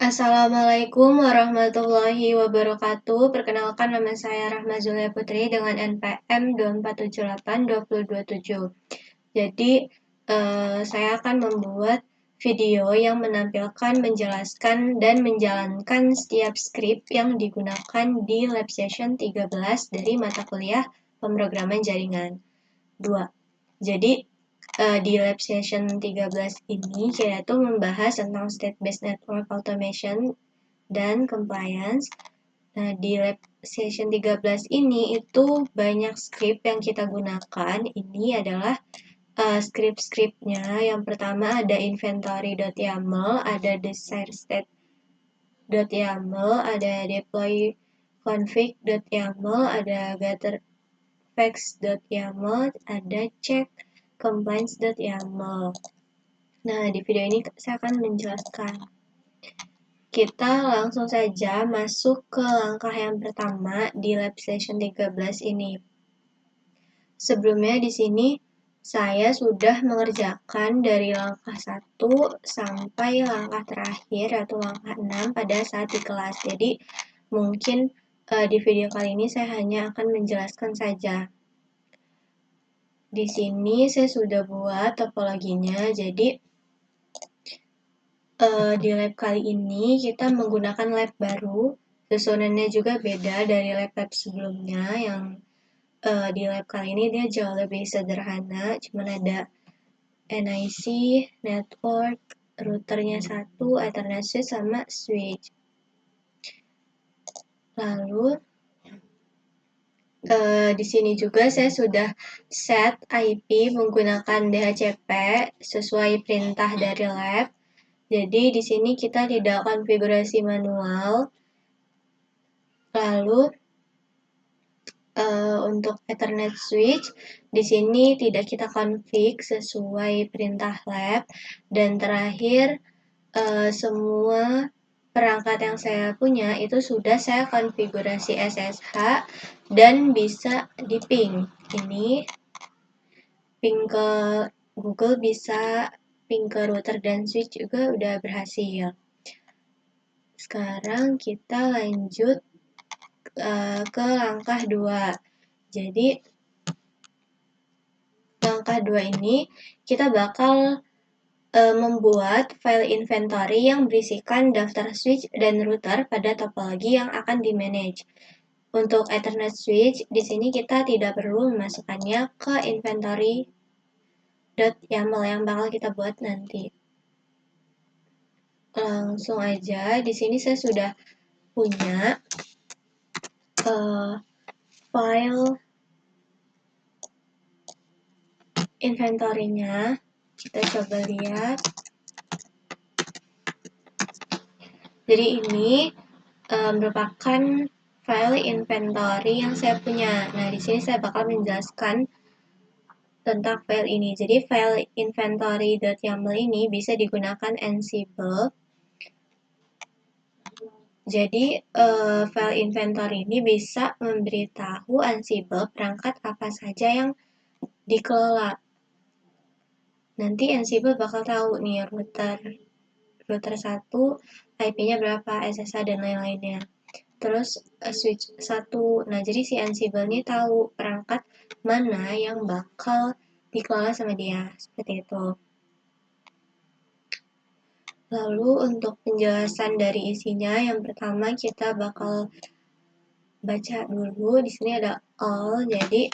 Assalamualaikum warahmatullahi wabarakatuh. Perkenalkan, nama saya Rahma Zulia Putri dengan NPM 24782027. Jadi, saya akan membuat video yang menampilkan, menjelaskan, dan menjalankan setiap skrip yang digunakan di lab session 13 dari mata kuliah pemrograman jaringan 2. Jadi, di lab session 13 ini kita tuh membahas tentang state-based network automation dan compliance. Nah, di lab session 13 ini itu banyak script yang kita gunakan. Ini adalah script-scriptnya. Yang pertama ada inventory.yaml, ada desire state.yaml, ada deploy config.yaml, ada gather facts.yaml, ada check compliance.yaml. Nah, di video ini saya akan menjelaskan. Kita langsung saja masuk ke langkah yang pertama di lab session 13 ini. Sebelumnya di sini saya sudah mengerjakan dari langkah 1 sampai langkah terakhir atau langkah 6 pada saat di kelas. Jadi mungkin di video kali ini saya hanya akan menjelaskan saja. Di sini saya sudah buat topologinya. Jadi di lab kali ini kita menggunakan lab baru. Susunannya juga beda dari lab-lab sebelumnya yang di lab kali ini dia jauh lebih sederhana. Cuman ada NIC, network, routernya 1, Ethernet switch, sama switch. Lalu di sini juga saya sudah set IP menggunakan DHCP sesuai perintah dari lab. Jadi di sini kita tidak konfigurasi manual. Lalu untuk Ethernet switch di sini tidak kita config sesuai perintah lab. Dan terakhir semua perangkat yang saya punya itu sudah saya konfigurasi SSH dan bisa di ping. Ini ping ke Google, bisa ping ke router dan switch juga udah berhasil. Sekarang kita lanjut ke langkah 2. Jadi langkah 2 ini kita bakal membuat file inventory yang berisikan daftar switch dan router pada topologi yang akan di-manage. Untuk Ethernet switch, di sini kita tidak perlu memasukkannya ke inventory.yaml yang bakal kita buat nanti. Langsung aja, di sini saya sudah punya file inventory-nya. Kita coba lihat. Jadi ini merupakan file inventory yang saya punya. Nah, di sini saya bakal menjelaskan tentang file ini. Jadi file inventory.yaml ini bisa digunakan Ansible. Jadi file inventory ini bisa memberitahu Ansible perangkat apa saja yang dikelola. Nanti Ansible bakal tahu nih router 1, IP-nya berapa, SSH dan lain-lainnya. Terus switch 1. Nah, jadi si Ansible ini tahu perangkat mana yang bakal dikelola sama dia. Seperti itu. Lalu untuk penjelasan dari isinya, yang pertama kita bakal baca dulu. Di sini ada all. Jadi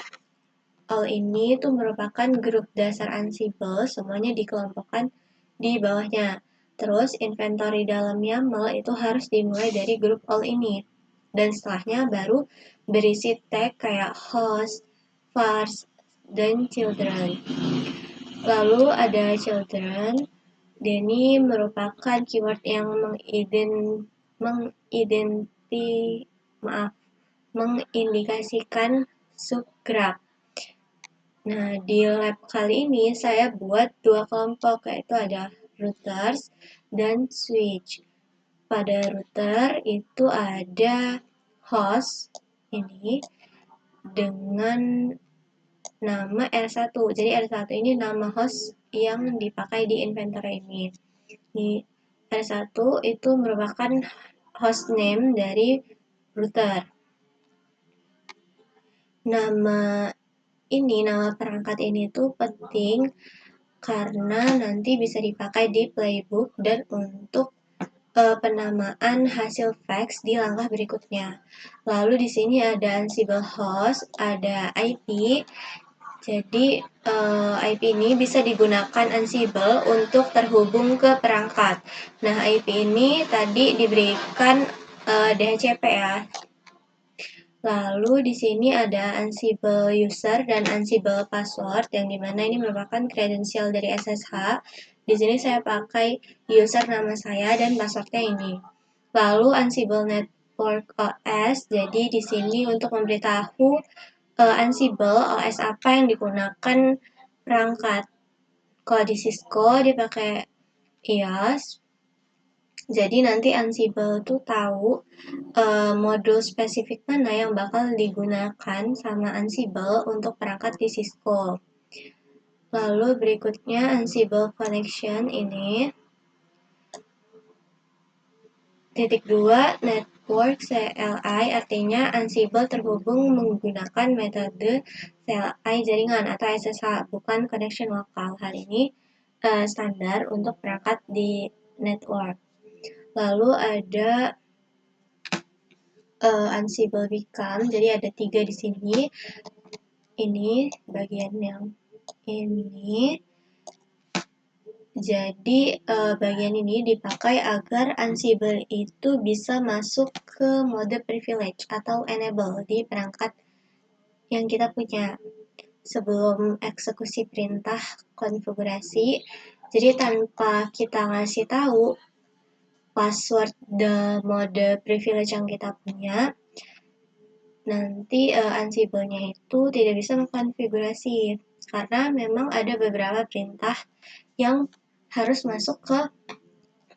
all ini itu merupakan grup dasar Ansible, semuanya dikelompokkan di bawahnya. Terus inventory dalam YAML itu harus dimulai dari grup all ini. Dan setelahnya baru berisi tag kayak host, vars, dan children. Lalu ada children. Ini merupakan keyword yang mengindikasikan subgraph. Nah, di lab kali ini saya buat 2 kelompok, yaitu ada routers dan switch. Pada router itu ada host ini dengan nama R1. Jadi R1 ini nama host yang dipakai di inventory ini. Ini R1 itu merupakan hostname dari router. Nama perangkat ini tuh penting karena nanti bisa dipakai di playbook dan untuk penamaan hasil fax di langkah berikutnya. Lalu di sini ada Ansible host, ada IP. Jadi IP ini bisa digunakan Ansible untuk terhubung ke perangkat. Nah, IP ini tadi diberikan DHCP ya. Lalu di sini ada Ansible user dan Ansible password yang dimana ini merupakan kredensial dari SSH. Di sini saya pakai user nama saya dan passwordnya ini. Lalu Ansible Network OS, jadi di sini untuk memberitahu Ansible OS apa yang digunakan perangkat. Kalau di Cisco dipakai IOS, jadi nanti Ansible tuh tahu modul spesifik mana yang bakal digunakan sama Ansible untuk perangkat di Cisco. Lalu berikutnya Ansible connection ini. Titik 2 network CLI artinya Ansible terhubung menggunakan metode CLI jaringan atau SSH, bukan connection lokal. Hal ini standar untuk perangkat di network. Lalu ada Ansible become, jadi ada 3 di sini. Ini bagian yang ini. Jadi bagian ini dipakai agar Ansible itu bisa masuk ke mode privilege atau enable di perangkat yang kita punya sebelum eksekusi perintah konfigurasi. Jadi tanpa kita ngasih tahu password mode privilege yang kita punya, nanti Ansible-nya itu tidak bisa mengkonfigurasi karena memang ada beberapa perintah yang harus masuk ke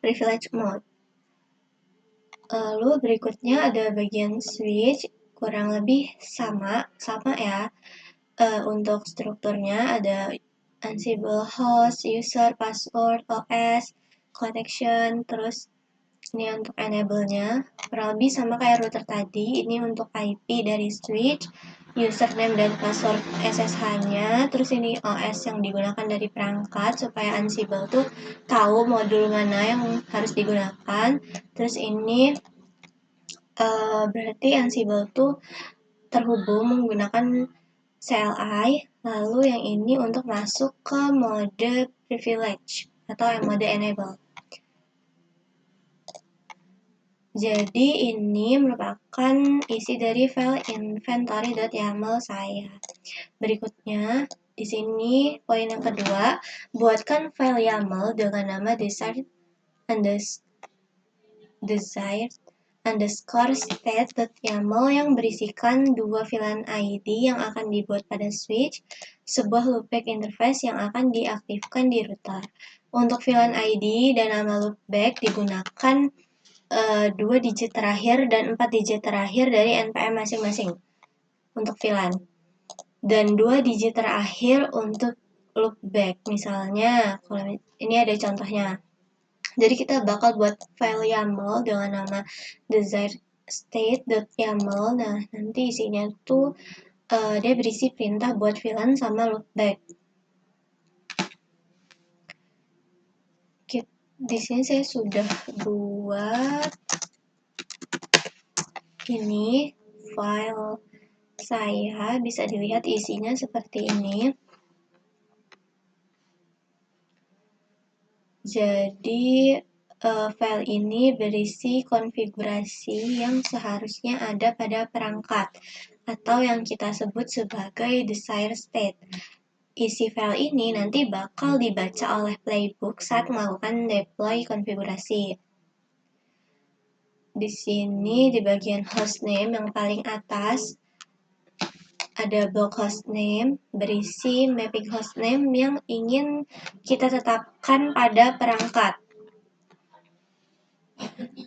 privilege mode. Lalu berikutnya ada bagian switch, kurang lebih sama ya. Untuk strukturnya ada Ansible host, user, password, OS, connection, terus ini untuk enable-nya kurang lebih sama kayak router tadi. Ini untuk IP dari switch, username dan password SSH-nya, terus ini OS yang digunakan dari perangkat supaya Ansible tuh tahu modul mana yang harus digunakan. Terus ini berarti Ansible tuh terhubung menggunakan CLI, lalu yang ini untuk masuk ke mode privilege atau mode enable. Jadi ini merupakan isi dari file inventory.yaml saya. Berikutnya, di sini poin yang kedua, buatkan file YAML dengan nama desired underscore state.yaml yang berisikan dua filan ID yang akan dibuat pada switch, sebuah loopback interface yang akan diaktifkan di router. Untuk filan ID dan nama loopback digunakan 2 digit terakhir dan 4 digit terakhir dari NPM masing-masing untuk VLAN. Dan 2 digit terakhir untuk loopback. Misalnya, kalau ini ada contohnya. Jadi kita bakal buat file YAML dengan nama desired.state.yaml. Nah, nanti isinya tuh dia berisi perintah buat VLAN sama loopback. Di sini saya sudah buat ini file saya, bisa dilihat isinya seperti ini. Jadi file ini berisi konfigurasi yang seharusnya ada pada perangkat atau yang kita sebut sebagai desired state. Isi file ini nanti bakal dibaca oleh playbook saat melakukan deploy konfigurasi. Di sini di bagian hostname yang paling atas ada block hostname berisi mapping hostname yang ingin kita tetapkan pada perangkat.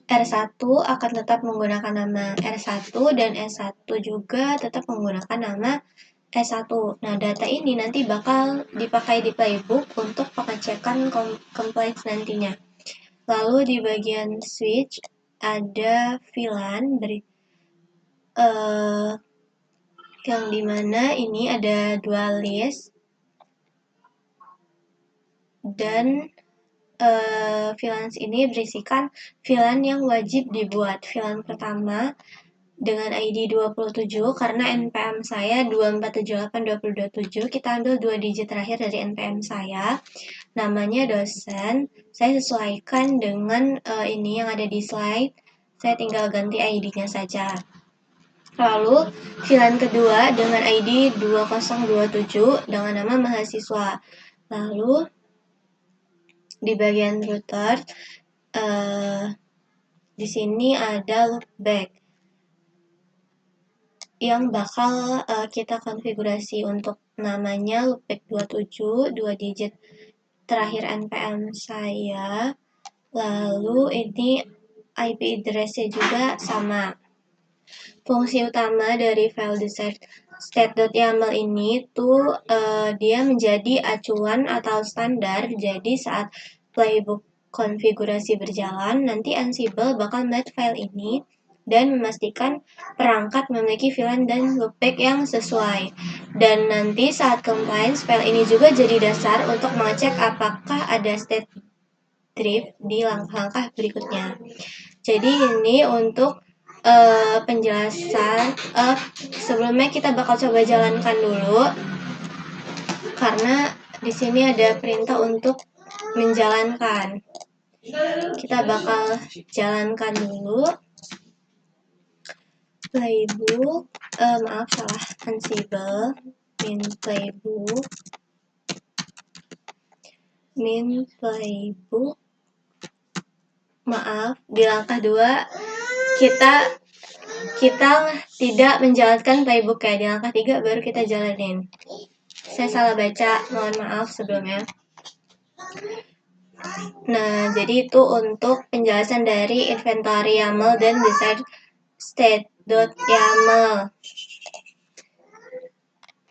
R1 akan tetap menggunakan nama R1 dan S1 juga tetap menggunakan nama S1. Nah, data ini nanti bakal dipakai di playbook untuk pengecekan compliance nantinya. Lalu di bagian switch ada VLAN yang dimana ini ada dua list dan VLAN ini berisikan VLAN yang wajib dibuat. VLAN pertama dengan ID 27 karena NPM saya 24782027, kita ambil 2 digit terakhir dari NPM saya. Namanya dosen, saya sesuaikan dengan ini yang ada di slide. Saya tinggal ganti ID-nya saja. Lalu VLAN kedua dengan ID 2027 dengan nama mahasiswa. Lalu di bagian router di sini ada loopback yang bakal kita konfigurasi untuk namanya loopback 27, 2 digit terakhir NPM saya. Lalu ini IP address-nya juga sama. Fungsi utama dari file state.yaml ini tuh dia menjadi acuan atau standar. Jadi saat playbook konfigurasi berjalan, nanti Ansible bakal melihat file ini dan memastikan perangkat memiliki VLAN dan loopback yang sesuai. Dan nanti saat compliance, file ini juga jadi dasar untuk mengecek apakah ada state drift di langkah-langkah berikutnya. Jadi ini untuk penjelasan. Sebelumnya kita bakal coba jalankan dulu, karena di sini ada perintah untuk menjalankan. Kita bakal jalankan dulu. Playbook, maaf salah, Ansible, min playbook, maaf, di langkah 2 kita tidak menjalankan playbook ya. Di langkah 3 baru kita jalanin. Saya salah baca, mohon maaf sebelumnya. Nah, jadi itu untuk penjelasan dari inventory YAML dan desired state.yaml.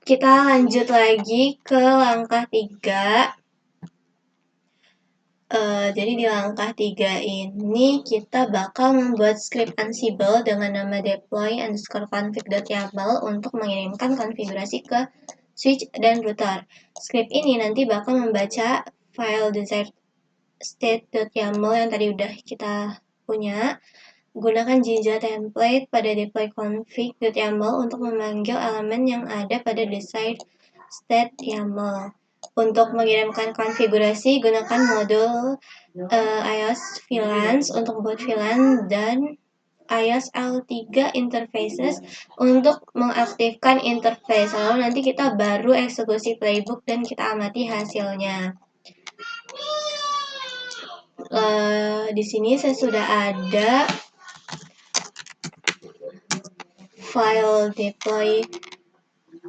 Kita lanjut lagi ke langkah 3. Jadi di langkah 3 ini kita bakal membuat script Ansible dengan nama deploy_config.yaml untuk mengirimkan konfigurasi ke switch dan router. Script ini nanti bakal membaca file desired state.yaml yang tadi udah kita punya. Gunakan Jinja template pada deploy_config.yaml untuk memanggil elemen yang ada pada desired state.yaml. Untuk mengirimkan konfigurasi, gunakan modul iOS VLANs untuk buat VLAN dan iOS L3 interfaces untuk mengaktifkan interface. Lalu nanti kita baru eksekusi playbook dan kita amati hasilnya. Di sini saya sudah ada file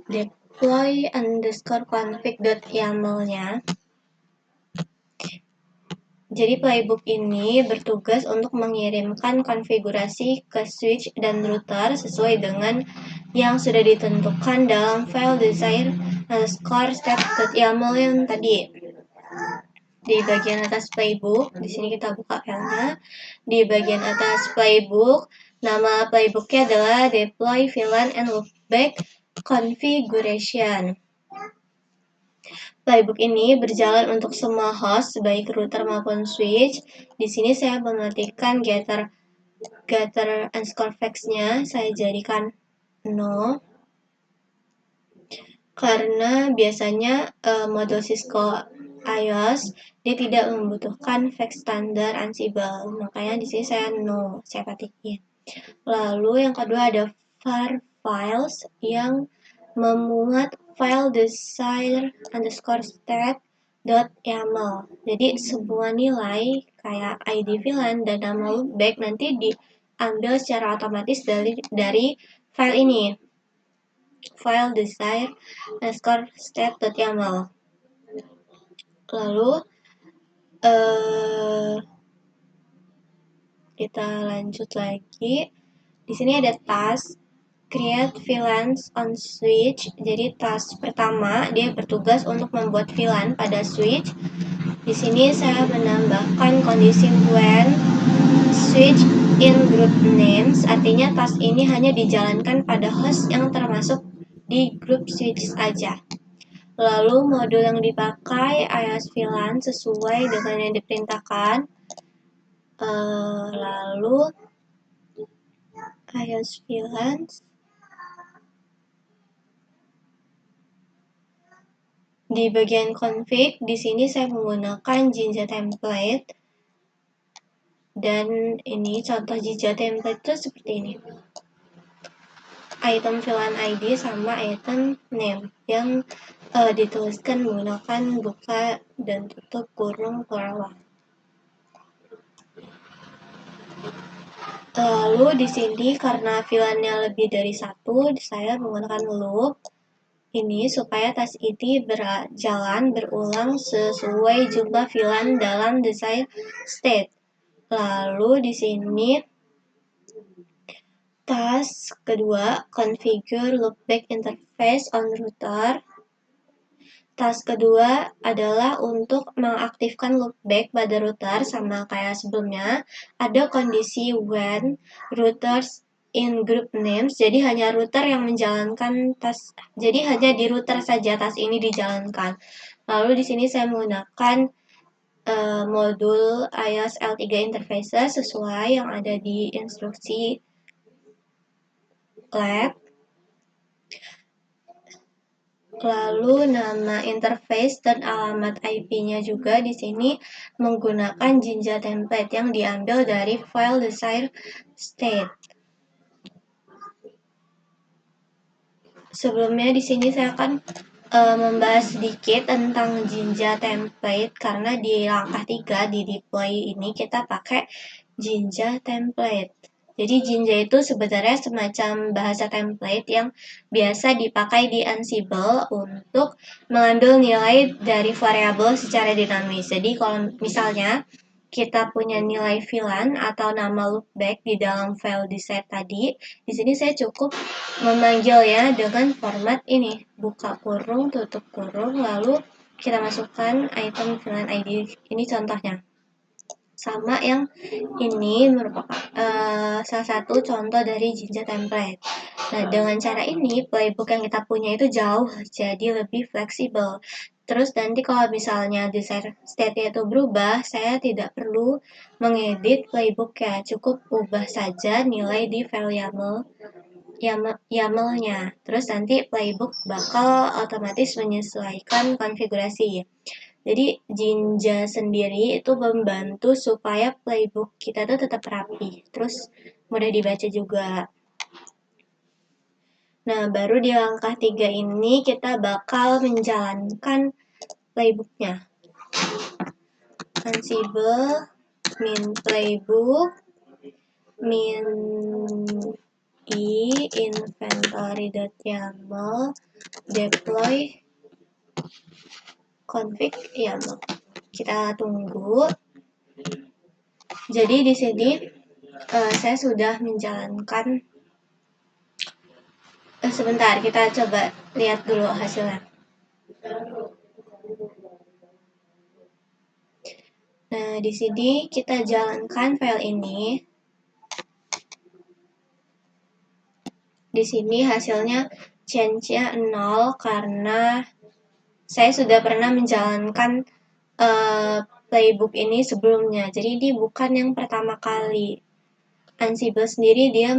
deploy_config.yaml-nya. Jadi playbook ini bertugas untuk mengirimkan konfigurasi ke switch dan router sesuai dengan yang sudah ditentukan dalam file desire_state.yaml yang tadi. Di bagian atas playbook, di sini kita buka filenya. Di bagian atas playbook, nama playbooknya adalah deploy VLAN and loopback configuration. Playbook ini berjalan untuk semua host, baik router maupun switch. Di sini saya mematikan getter _facts-nya, saya jadikan no. Karena biasanya modul Cisco iOS dia tidak membutuhkan fact standar Ansible, makanya di sini saya no, saya patikin. Lalu yang kedua ada var files yang memuat file desire_state.yaml. Jadi semua nilai kayak ID VLAN dan nama loopback nanti diambil secara otomatis dari file ini, file desire_state.yaml. Lalu kita lanjut lagi. Di sini ada task create VLANs on switch. Jadi task pertama dia bertugas untuk membuat VLAN pada switch. Di sini saya menambahkan kondisi when switch in group names, artinya task ini hanya dijalankan pada host yang termasuk di group switch aja. Lalu modul yang dipakai iOS VLAN sesuai dengan yang diperintahkan. Lalu iOS VLAN di bagian config, di sini saya menggunakan Jinja template. Dan ini contoh Jinja template itu seperti ini. Item VLAN ID sama item name yang dituliskan menggunakan buka dan tutup kurung plural. Lalu di sini karena VLAN-nya lebih dari satu, saya menggunakan loop ini supaya task ini berjalan berulang sesuai jumlah VLAN dalam desired state. Lalu di sini task kedua, configure loopback interface on router. Task kedua adalah untuk mengaktifkan loopback pada router, sama kayak sebelumnya. Ada kondisi when routers in group names, jadi hanya router yang menjalankan task. Jadi hanya di router saja task ini dijalankan. Lalu di sini saya menggunakan modul iOS L3 interfaces sesuai yang ada di instruksi lab. Lalu nama interface dan alamat IP-nya juga di sini menggunakan Jinja template yang diambil dari file desired state. Sebelumnya di sini saya akan membahas sedikit tentang Jinja template karena di langkah 3 di deploy ini kita pakai Jinja template. Jadi Jinja itu sebenarnya semacam bahasa template yang biasa dipakai di Ansible untuk mengambil nilai dari variabel secara dinamis. Jadi kalau misalnya kita punya nilai VLAN atau nama loopback di dalam file desired tadi, di sini saya cukup memanggilnya dengan format ini, buka kurung, tutup kurung, lalu kita masukkan item VLAN ID. Ini contohnya. Sama yang ini merupakan salah satu contoh dari Jinja template. Nah, dengan cara ini playbook yang kita punya itu jauh jadi lebih fleksibel. Terus nanti kalau misalnya desired state-nya itu berubah, saya tidak perlu mengedit playbook ya, cukup ubah saja nilai di file YAML-nya. Terus nanti playbook bakal otomatis menyesuaikan konfigurasi. Jadi Jinja sendiri itu membantu supaya playbook kita tuh tetap rapi, terus mudah dibaca juga. Nah, baru di langkah 3 ini kita bakal menjalankan playbooknya. Ansible min playbook min inventory.yaml deploy config YAML. Kita tunggu. Jadi di sini saya sudah menjalankan. Sebentar, kita coba lihat dulu hasilnya. Nah, di sini kita jalankan file ini. Di sini hasilnya change-nya 0 karena saya sudah pernah menjalankan playbook ini sebelumnya. Jadi ini bukan yang pertama kali. Ansible sendiri dia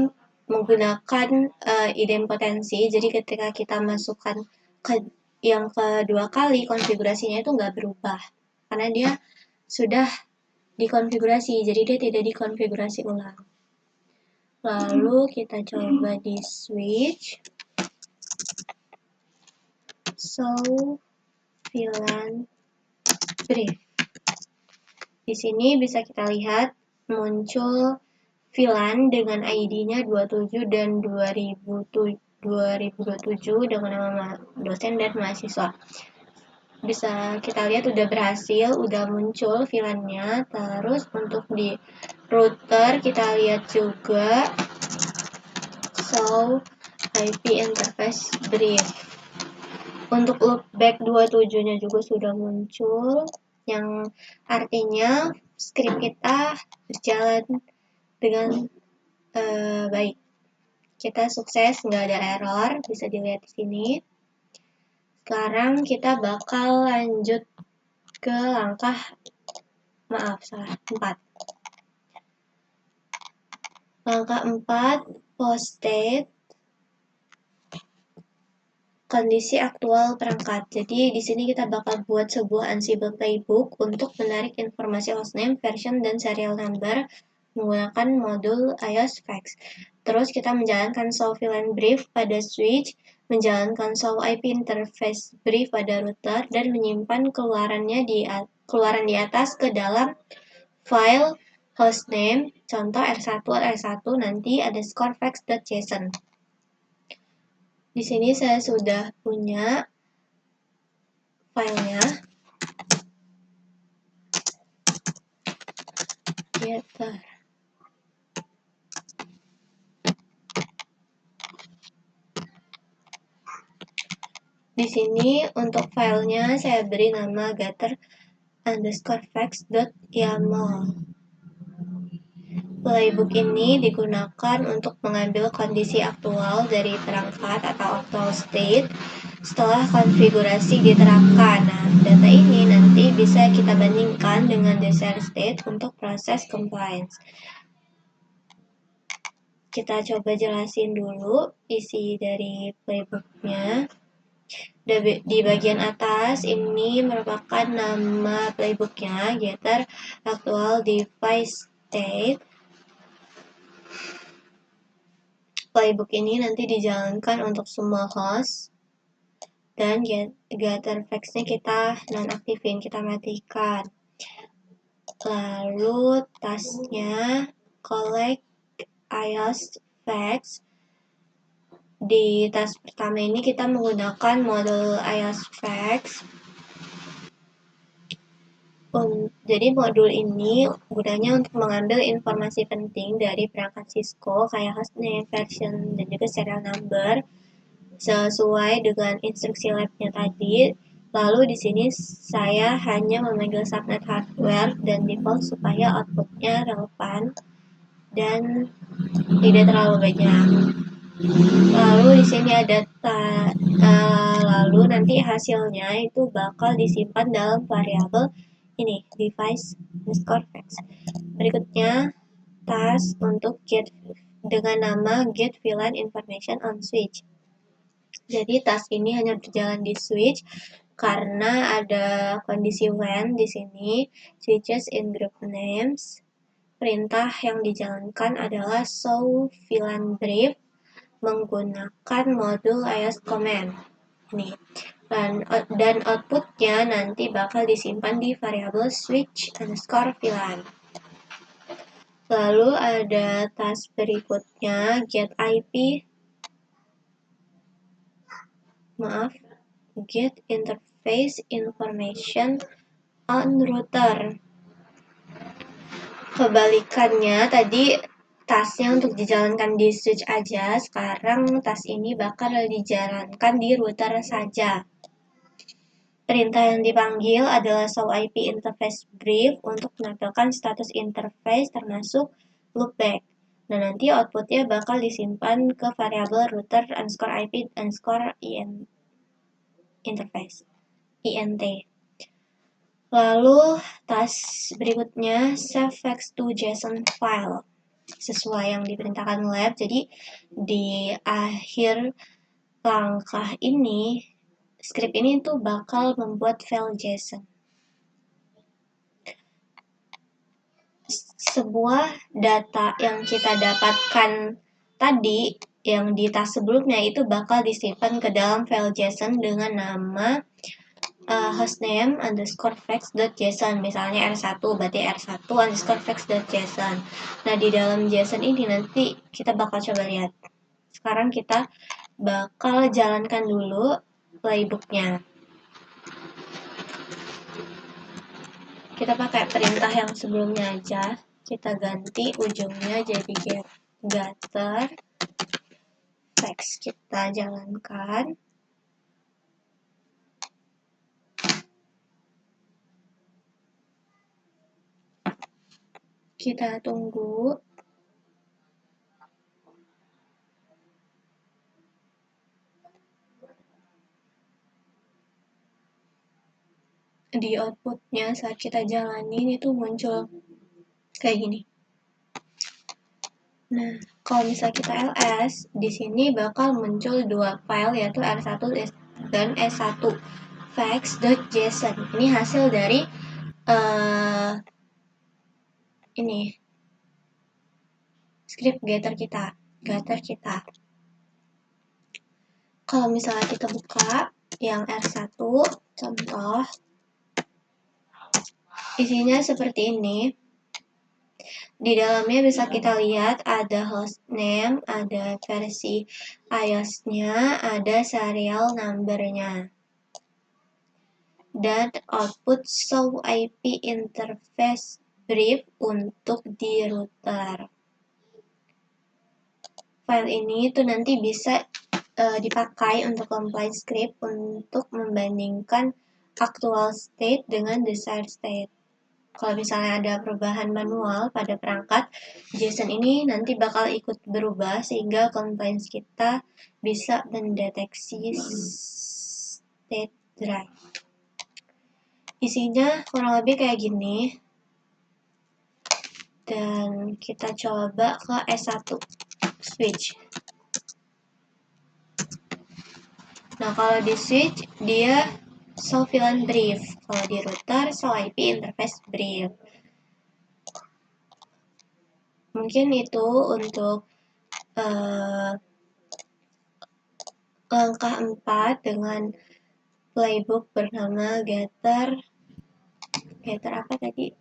menggunakan idempotensi. Jadi ketika kita masukkan ke yang kedua kali, konfigurasinya itu nggak berubah. Karena dia sudah dikonfigurasi, jadi dia tidak dikonfigurasi ulang. Lalu kita coba di switch. Show VLAN brief. Di sini bisa kita lihat muncul VLAN dengan ID-nya 27 dan 2027 dengan nama dosen dan mahasiswa. Bisa kita lihat udah berhasil, udah muncul VLAN-nya. Terus untuk di router kita lihat juga show IP interface brief. Untuk loopback 27-nya juga sudah muncul. yang artinya script kita berjalan dengan baik. Kita sukses, nggak ada error, bisa dilihat di sini. Sekarang kita bakal lanjut ke langkah, salah, 4. Langkah 4, post state, kondisi aktual perangkat. Jadi di sini kita bakal buat sebuah Ansible playbook untuk menarik informasi hostname, version, dan serial number menggunakan modul iOS Facts. Terus kita menjalankan show VLAN brief pada switch, menjalankan show IP interface brief pada router, dan menyimpan keluaran di atas ke dalam file hostname, contoh R1 nanti ada scorefacts.json. Di sini saya sudah punya filenya. Di sini untuk filenya saya beri nama getter_facts.yaml. Playbook ini digunakan untuk mengambil kondisi aktual dari perangkat atau actual state setelah konfigurasi diterapkan. Nah, data ini nanti bisa kita bandingkan dengan desired state untuk proses compliance. Kita coba jelasin dulu isi dari playbooknya. Di bagian atas ini merupakan nama playbooknya, getter actual device state. Playbook ini nanti dijalankan untuk semua host, dan getter facts-nya kita nonaktifin, kita matikan. Lalu tasknya collect iOS facts. Di task pertama ini kita menggunakan modul iOS Facts. Jadi modul ini gunanya untuk mengambil informasi penting dari perangkat Cisco kayak hostname, version, dan juga serial number sesuai dengan instruksi labnya tadi. Lalu di sini saya hanya memanggil subnet hardware dan default supaya outputnya relevan dan tidak terlalu banyak. Lalu di sini ada lalu nanti hasilnya itu bakal disimpan dalam variabel ini device underscore facts. Berikutnya task untuk get dengan nama get VLAN information on switch. Jadi task ini hanya berjalan di switch karena ada kondisi when di sini switches in group names. Perintah yang dijalankan adalah show VLAN brief menggunakan modul iOS command ini, dan outputnya nanti bakal disimpan di variabel switch underscore VLAN. Lalu ada task berikutnya get interface information on router. Kebalikannya tadi tasknya untuk dijalankan di switch aja, sekarang task ini bakal dijalankan di router saja. Perintah yang dipanggil adalah show IP interface brief untuk menampilkan status interface termasuk loopback. Nah, nanti outputnya bakal disimpan ke variabel router underscore IP underscore interface int. Lalu task berikutnya save facts to JSON file sesuai yang diperintahkan lab. Jadi di akhir langkah ini script ini tuh bakal membuat file JSON. Sebuah data yang kita dapatkan tadi yang di task sebelumnya itu bakal disimpan ke dalam file JSON dengan nama hostname underscore facts.json, misalnya R1 berarti R1 underscore facts.json. Nah, di dalam JSON ini nanti kita bakal coba lihat. Sekarang kita bakal jalankan dulu playbooknya. Kita pakai perintah yang sebelumnya aja, kita ganti ujungnya jadi getter facts. Kita jalankan. Kita tunggu. Di outputnya saat kita jalanin itu muncul kayak gini. Nah, kalau misalnya kita ls, di sini bakal muncul dua file yaitu R1 dan S1 facts.json. Ini hasil dari ini script getter kita. Kalau misalnya kita buka yang R1, contoh, isinya seperti ini. Di dalamnya bisa kita lihat ada hostname, ada versi iOS-nya, ada serial number-nya. Dan output show IP interface brief untuk di router. File ini tuh nanti bisa dipakai untuk compile script untuk membandingkan actual state dengan desired state. Kalau misalnya ada perubahan manual pada perangkat, JSON ini nanti bakal ikut berubah sehingga compliance kita bisa mendeteksi state drive. Isinya kurang lebih kayak gini. Dan kita coba ke S1 switch. Nah, kalau di switch dia show VLAN brief. Kalau di router show IP interface brief. Mungkin itu untuk langkah 4 dengan playbook bernama getter apa tadi?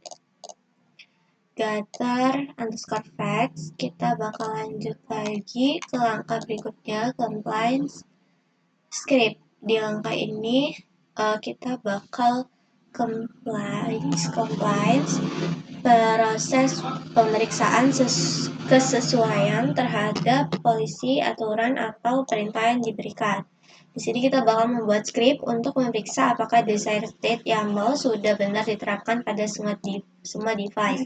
Getter underscore facts. Kita bakal lanjut lagi ke langkah berikutnya, compliance script. Di langkah ini kita bakal compliance proses pemeriksaan kesesuaian terhadap polisi, aturan, atau perintah yang diberikan. Di sini kita bakal membuat script untuk memeriksa apakah desired state YAML sudah benar diterapkan pada semua device.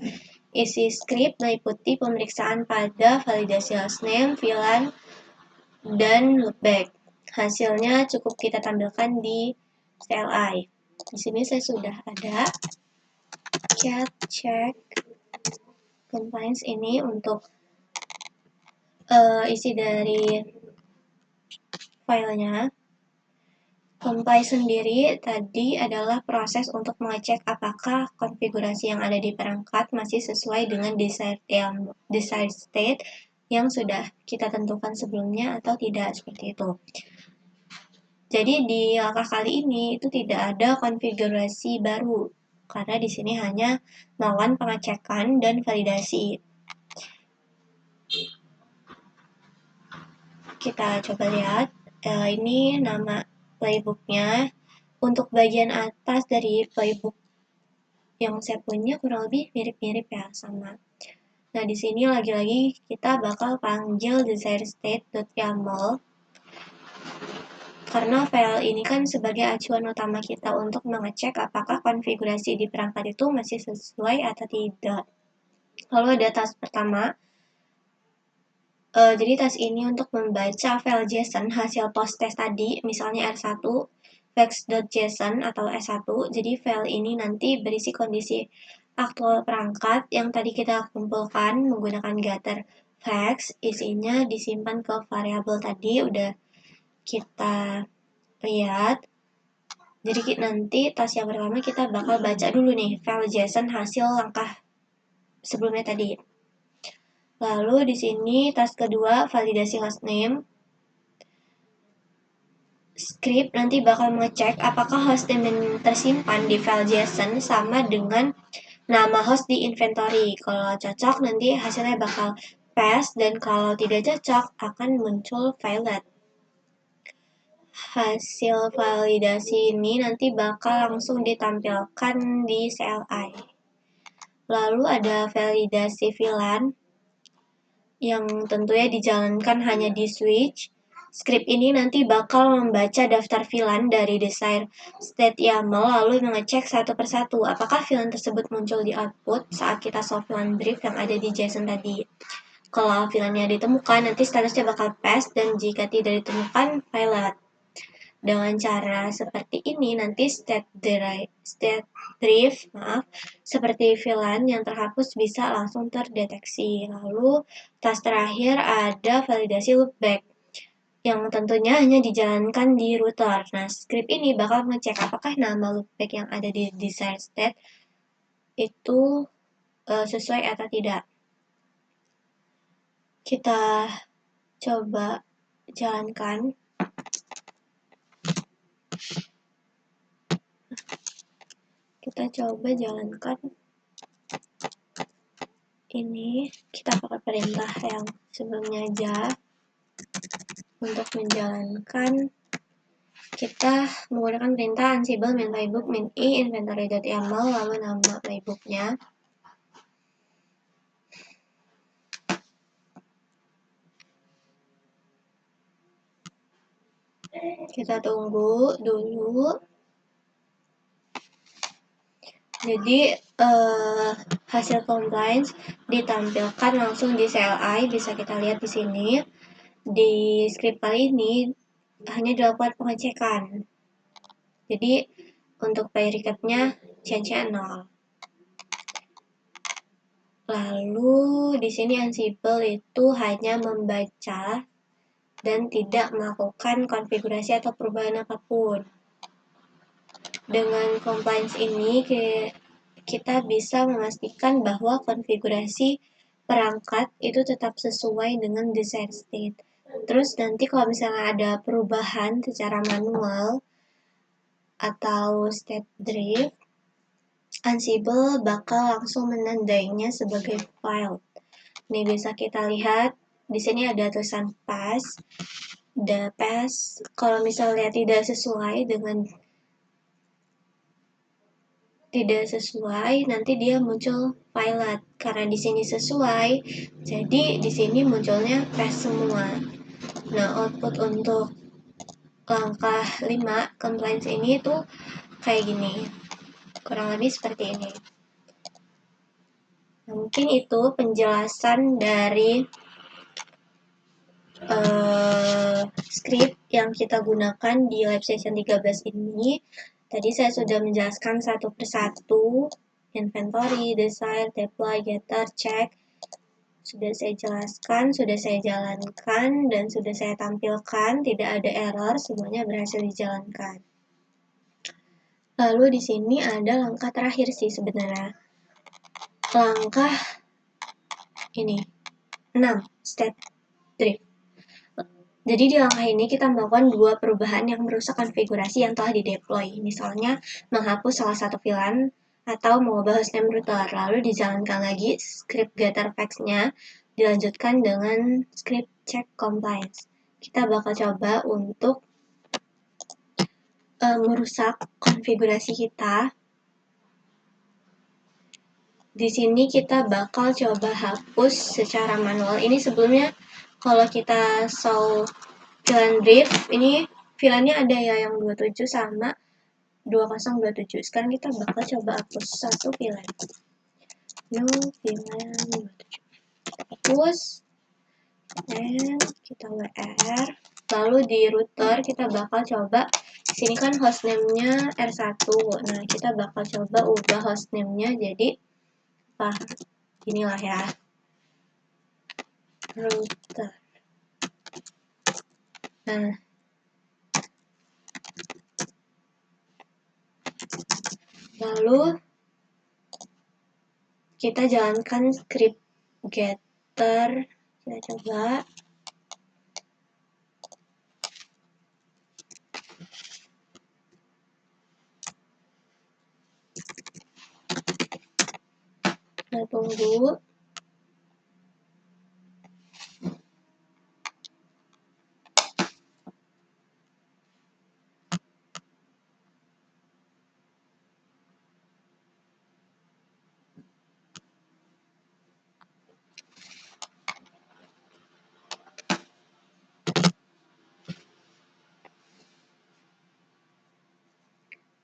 Isi script meliputi pemeriksaan pada validasi hostname, VLAN, dan loopback. Hasilnya cukup kita tampilkan di CLI. Di sini saya sudah ada cat check compliance ini untuk isi dari filenya. Compile sendiri tadi adalah proses untuk mengecek apakah konfigurasi yang ada di perangkat masih sesuai dengan desired state yang sudah kita tentukan sebelumnya atau tidak, seperti itu. Jadi di langkah kali ini itu tidak ada konfigurasi baru karena di sini hanya melakukan pengecekan dan validasi. Kita coba lihat, ini nama playbooknya. Untuk bagian atas dari playbook yang saya punya kurang lebih mirip-mirip ya sama. Nah, di sini lagi-lagi kita bakal panggil desiredstate.yaml karena file ini kan sebagai acuan utama kita untuk mengecek apakah konfigurasi di perangkat itu masih sesuai atau tidak. Lalu ada task pertama. Jadi task ini untuk membaca file JSON hasil post test tadi, misalnya R1 facts.json atau S1. Jadi file ini nanti berisi kondisi aktual perangkat yang tadi kita kumpulkan menggunakan getter facts. Isinya disimpan ke variabel tadi, udah kita lihat. Jadi nanti task yang pertama kita bakal baca dulu nih file JSON hasil langkah sebelumnya tadi. Lalu di sini task kedua validasi hostname. Script nanti bakal mengecek apakah hostname yang tersimpan di file JSON sama dengan nama host di inventory. Kalau cocok nanti hasilnya bakal pass, dan kalau tidak cocok akan muncul violet. Hasil validasi ini nanti bakal langsung ditampilkan di CLI. Lalu ada validasi VLAN yang tentunya dijalankan hanya di switch Script ini nanti bakal membaca daftar VLAN dari desired state YAML lalu mengecek satu persatu apakah VLAN tersebut muncul di output saat kita solve VLAN brief yang ada di JSON tadi. Kalau VLAN-nya ditemukan, nanti statusnya bakal pass dan jika tidak ditemukan, violet. Dengan cara seperti ini, nanti state drift seperti VLAN yang terhapus bisa langsung terdeteksi. Lalu, tas terakhir ada validasi loopback yang tentunya hanya dijalankan di router. Nah, script ini bakal ngecek apakah nama loopback yang ada di desired state itu sesuai atau tidak. Kita coba jalankan. Kita coba jalankan ini. Kita pakai perintah yang sebelumnya aja. Untuk menjalankan, kita menggunakan perintah ansible min playbook min i inventory.yaml lalu nama playbooknya. Kita tunggu dulu. Jadi hasil compliance ditampilkan langsung di CLI, bisa kita lihat di sini. Di script kali ini hanya dilakukan pengecekan. Jadi untuk pay recap-nya change-nya 0. Lalu di sini Ansible itu hanya membaca dan tidak melakukan konfigurasi atau perubahan apapun. Dengan compliance ini kita bisa memastikan bahwa konfigurasi perangkat itu tetap sesuai dengan desired state. Terus nanti kalau misalnya ada perubahan secara manual atau state drift, Ansible bakal langsung menandainya sebagai file. Ini bisa kita lihat di sini ada tulisan pass. Kalau misalnya tidak sesuai, nanti dia muncul violet. Karena di sini sesuai, jadi di sini munculnya pass semua. Nah, output untuk langkah 5 compliance ini tuh kayak gini. Kurang lebih seperti ini. Nah, mungkin itu penjelasan dari script yang kita gunakan di lab session 13 ini. Tadi saya sudah menjelaskan satu persatu, inventory, desire, deploy, getter, check. Sudah saya jelaskan, sudah saya jalankan, dan sudah saya tampilkan, tidak ada error, semuanya berhasil dijalankan. Lalu di sini ada langkah terakhir sih sebenarnya. Langkah ini, 6, state drift. Jadi di langkah ini kita melakukan 2 perubahan yang merusak konfigurasi yang telah dideploy. Misalnya menghapus salah satu VLAN atau mengubah hostname router. Lalu dijalankan lagi script getter facts-nya dilanjutkan dengan script check compliance. Kita bakal coba untuk merusak konfigurasi kita. Di sini kita bakal coba hapus secara manual. Ini sebelumnya kalau kita solve VLAN brief, ini VLAN-nya ada ya yang 27 sama 2027. Sekarang kita bakal coba hapus satu VLAN. No VLAN 27. Hapus. Dan kita WR. Lalu di router kita bakal coba, sini kan hostname-nya R1. Nah, kita bakal coba ubah hostname-nya jadi inilah ya, router. Nah, lalu kita jalankan script getter. Kita coba. Nah, tunggu.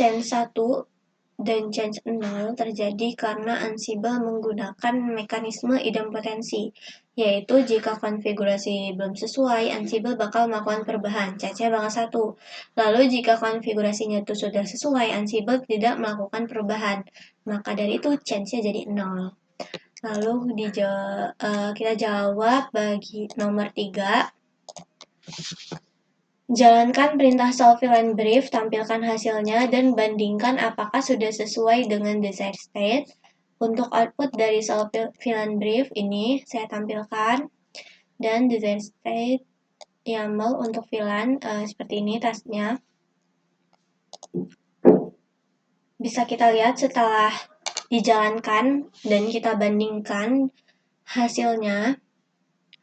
change 1 dan change 0 terjadi karena Ansible menggunakan mekanisme idempotensi, yaitu jika konfigurasi belum sesuai, Ansible bakal melakukan perubahan, change-nya bakal 1. Lalu jika konfigurasinya itu sudah sesuai, Ansible tidak melakukan perubahan, maka dari itu change-nya jadi 0. Lalu kita jawab bagi nomor 3. Jalankan perintah solve VLAN brief, tampilkan hasilnya, dan bandingkan apakah sudah sesuai dengan desired state. Untuk output dari solve VLAN brief ini saya tampilkan, dan desired state YAML untuk VLAN seperti ini tasknya. Bisa kita lihat setelah dijalankan dan kita bandingkan hasilnya.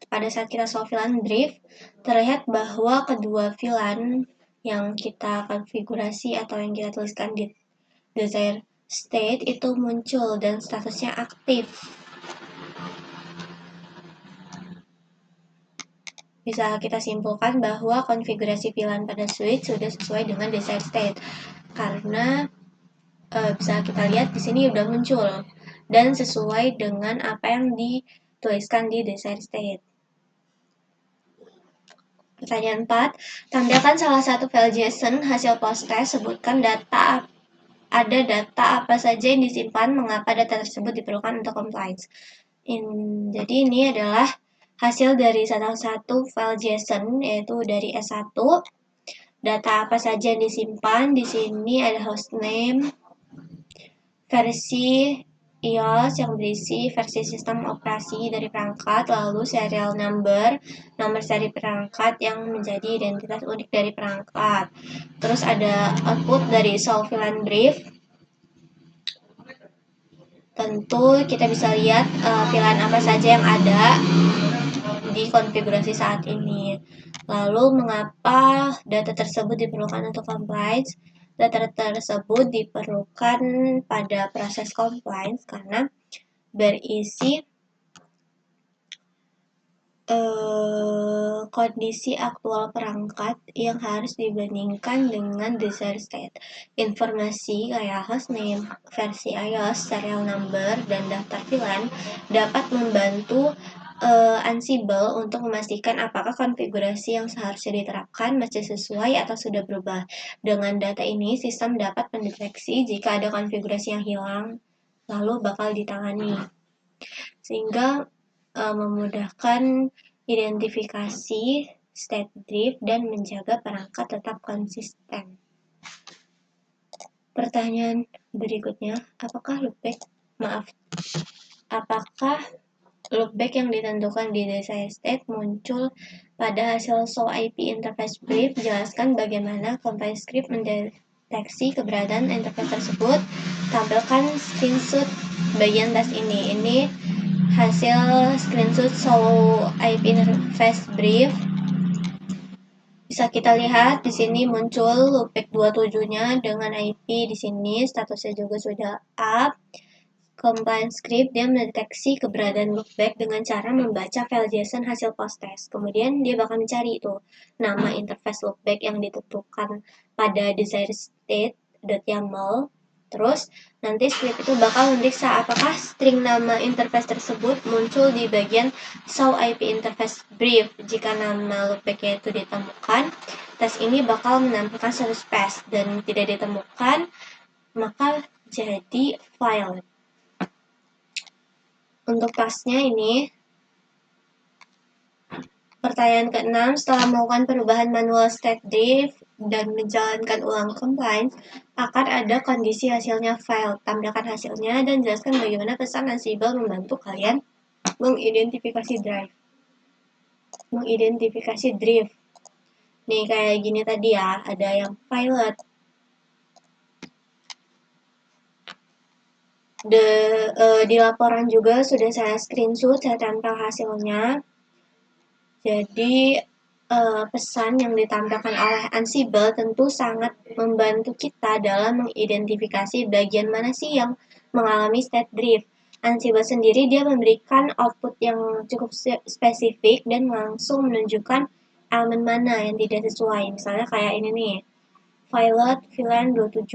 Pada saat kita solve VLAN brief, terlihat bahwa kedua VLAN yang kita konfigurasi atau yang kita tuliskan di desired state itu muncul dan statusnya aktif. Bisa kita simpulkan bahwa konfigurasi VLAN pada switch sudah sesuai dengan desired state karena bisa kita lihat di sini udah muncul dan sesuai dengan apa yang dituliskan di desired state. Pertanyaan 4, tampilkan salah satu file JSON hasil post test, sebutkan data apa saja yang disimpan, mengapa data tersebut diperlukan untuk compliance. Jadi ini adalah hasil dari salah satu file JSON, yaitu dari S1. Data apa saja yang disimpan, di sini ada hostname, versi iOS yang berisi versi sistem operasi dari perangkat, lalu serial number, nomor seri perangkat yang menjadi identitas unik dari perangkat. Terus ada output dari solve VLAN brief. Tentu kita bisa lihat VLAN apa saja yang ada di konfigurasi saat ini. Lalu mengapa data tersebut diperlukan untuk compliance? Data tersebut diperlukan pada proses compliance karena berisi kondisi aktual perangkat yang harus dibandingkan dengan desired state. Informasi kayak hostname, versi iOS, serial number, dan daftar VLAN dapat membantu Ansible untuk memastikan apakah konfigurasi yang seharusnya diterapkan masih sesuai atau sudah berubah. Dengan data ini, sistem dapat mendeteksi jika ada konfigurasi yang hilang, lalu bakal ditangani. Sehingga memudahkan identifikasi state drift dan menjaga perangkat tetap konsisten. Pertanyaan berikutnya, apakah loopback yang ditentukan di desired state muncul pada hasil show IP interface brief? Jelaskan bagaimana compile script mendeteksi keberadaan interface tersebut. Tampilkan screenshot bagian tes ini. Ini hasil screenshot show IP interface brief. Bisa kita lihat di sini muncul loopback 27-nya dengan IP di sini, statusnya juga sudah up. Compile script dia mendeteksi keberadaan loopback dengan cara membaca file JSON hasil post test. Kemudian dia bakal mencari itu nama interface loopback yang ditentukan pada desired state.yaml. Terus nanti script itu bakal memeriksa apakah string nama interface tersebut muncul di bagian show IP interface brief. Jika nama loopbacknya itu ditemukan, tes ini bakal menampilkan status pass, dan tidak ditemukan maka jadi failed. Untuk tasnya ini, pertanyaan ke-6, setelah melakukan perubahan manual state diff dan menjalankan ulang compliance, akan ada kondisi hasilnya failed. Tampilkan hasilnya dan jelaskan bagaimana pesan Ansible membantu kalian mengidentifikasi drift. Nih kayak gini tadi ya, ada yang failed. Di laporan juga sudah saya screenshot, saya tempel hasilnya. Jadi pesan yang ditampilkan oleh Ansible tentu sangat membantu kita dalam mengidentifikasi bagian mana sih yang mengalami state drift. Ansible sendiri dia memberikan output yang cukup spesifik dan langsung menunjukkan elemen mana yang tidak sesuai. Misalnya kayak ini nih, Violet VLAN 27,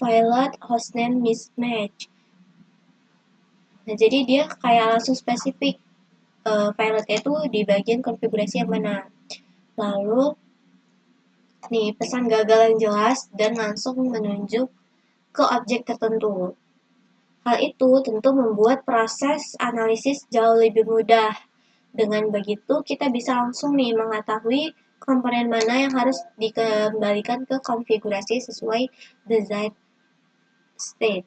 Violet hostname mismatch. Nah, jadi dia kayak langsung spesifik Violet itu di bagian konfigurasi yang mana. Lalu nih pesan gagal yang jelas dan langsung menunjuk ke objek tertentu. Hal itu tentu membuat proses analisis jauh lebih mudah. Dengan begitu, kita bisa langsung nih mengetahui komponen mana yang harus dikembalikan ke konfigurasi sesuai desired state.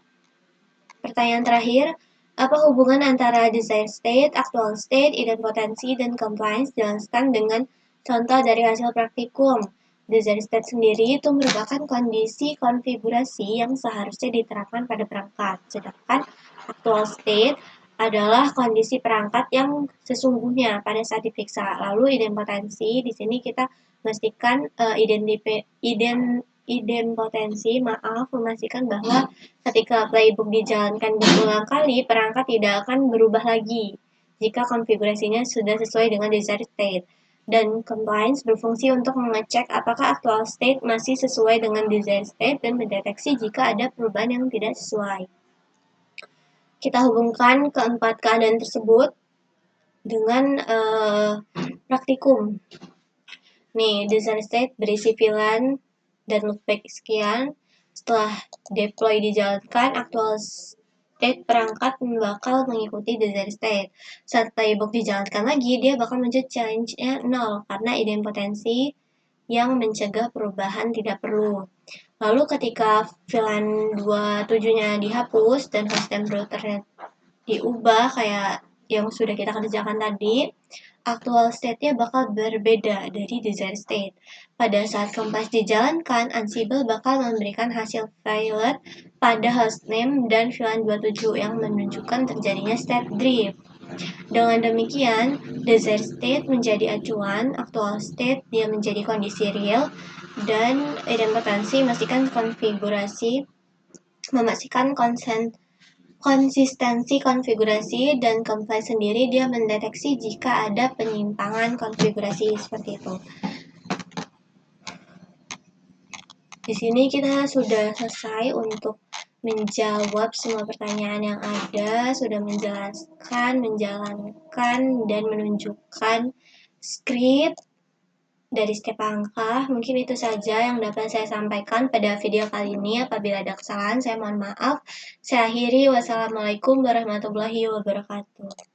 Pertanyaan terakhir, apa hubungan antara desired state, actual state, idempotensi, dan compliance? Jelaskan dengan contoh dari hasil praktikum. Desired state sendiri itu merupakan kondisi konfigurasi yang seharusnya diterapkan pada perangkat, sedangkan actual state adalah kondisi perangkat yang sesungguhnya pada saat diperiksa. Lalu idempotensi di sini kita memastikan memastikan bahwa ketika playbook dijalankan berulang kali, perangkat tidak akan berubah lagi jika konfigurasinya sudah sesuai dengan desired state. Dan compliance berfungsi untuk mengecek apakah actual state masih sesuai dengan desired state dan mendeteksi jika ada perubahan yang tidak sesuai. Kita hubungkan keempat keadaan tersebut dengan praktikum. Nih, desired state berisi VLAN dan loopback sekian. Setelah deploy dijalankan, actual state perangkat bakal mengikuti desired state. Saat playbook dijalankan lagi, dia bakal muncul change-nya 0 karena idempotensi yang mencegah perubahan tidak perlu. Lalu ketika VLAN 27-nya dihapus dan hostname routernya diubah kayak yang sudah kita kerjakan tadi, actual state-nya bakal berbeda dari desired state. Pada saat compile dijalankan, Ansible bakal memberikan hasil Violet pada hostname dan VLAN 27 yang menunjukkan terjadinya state drift. Dengan demikian, desired state menjadi acuan, actual state dia menjadi kondisi real, dan idempotensi memastikan konsistensi konfigurasi, dan compile sendiri dia mendeteksi jika ada penyimpangan konfigurasi seperti itu. Di sini kita sudah selesai untuk menjawab semua pertanyaan yang ada, sudah menjelaskan, menjalankan, dan menunjukkan script dari setiap angka. Mungkin itu saja yang dapat saya sampaikan pada video kali ini. Apabila ada kesalahan, saya mohon maaf. Saya akhiri. Wassalamualaikum warahmatullahi wabarakatuh.